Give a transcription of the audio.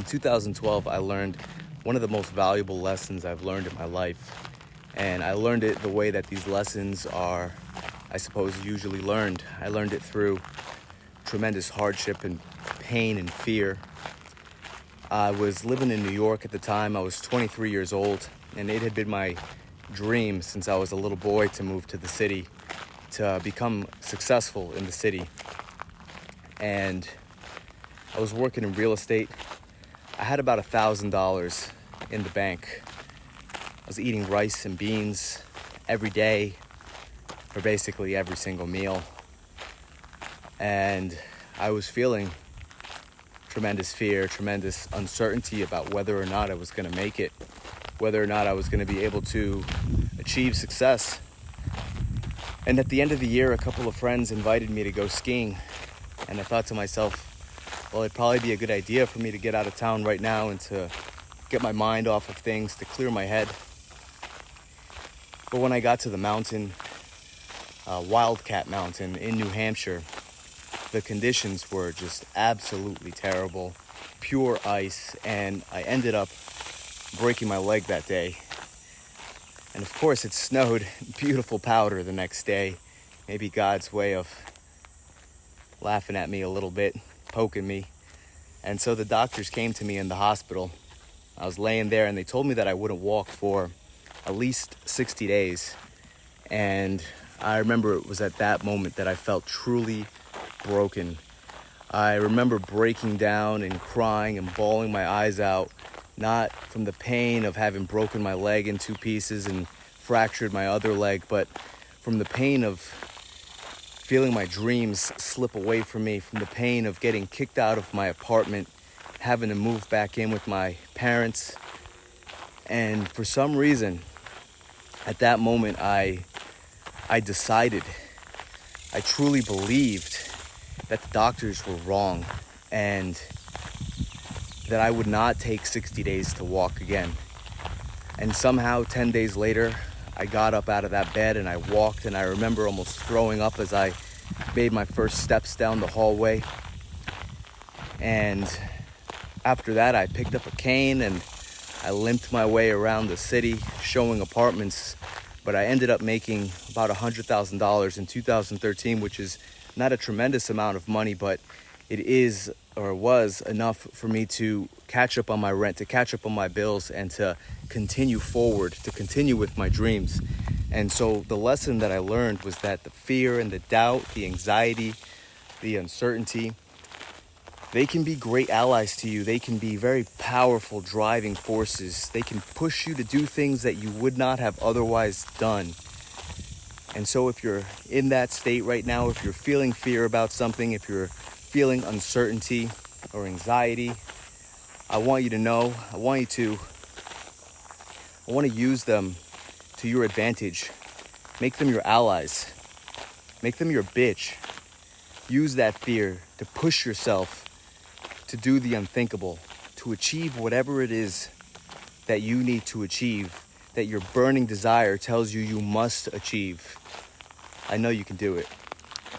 In 2012, I learned one of the most valuable lessons I've learned in my life. And I learned it the way that these lessons are, I suppose, usually learned. I learned it through tremendous hardship and pain and fear. I was living in New York at the time. I was 23 years old, and it had been my dream since I was a little boy to move to the city, to become successful in the city. And I was working in real estate. I had about $1,000 in the bank. I was eating rice and beans every day for basically every single meal. And I was feeling tremendous fear, tremendous uncertainty about whether or not I was going to make it, whether or not I was going to be able to achieve success. And at the end of the year, a couple of friends invited me to go skiing. And I thought to myself, well, it'd probably be a good idea for me to get out of town right now and to get my mind off of things, to clear my head. But when I got to the mountain, Wildcat Mountain in New Hampshire, the conditions were just absolutely terrible, pure ice, and I ended up breaking my leg that day. And of course it snowed beautiful powder the next day. Maybe God's way of laughing at me a little bit, poking me. And so the doctors came to me in the hospital. I was laying there and they told me that I wouldn't walk for at least 60 days. And I remember it was at that moment that I felt truly broken. I remember breaking down and crying and bawling my eyes out, not from the pain of having broken my leg in two pieces and fractured my other leg, but from the pain of feeling my dreams slip away from me, from the pain of getting kicked out of my apartment, having to move back in with my parents. And for some reason, at that moment, I decided, I truly believed that the doctors were wrong and that I would not take 60 days to walk again. And somehow 10 days later, I got up out of that bed and I walked, and I remember almost throwing up as I made my first steps down the hallway. And after that, I picked up a cane and I limped my way around the city showing apartments. But I ended up making about $100,000 in 2013, which is not a tremendous amount of money, but it is, or was, enough for me to catch up on my rent, to catch up on my bills, and to continue forward, to continue with my dreams. And so the lesson that I learned was that the fear and the doubt, the anxiety, the uncertainty, they can be great allies to you. They can be very powerful driving forces. They can push you to do things that you would not have otherwise done. And so if you're in that state right now, if you're feeling fear about something, if you're feeling uncertainty or anxiety, I want you to know, I want to use them to your advantage. Make them your allies. Make them your bitch. Use that fear to push yourself to do the unthinkable, to achieve whatever it is that you need to achieve, that your burning desire tells you you must achieve. I know you can do it.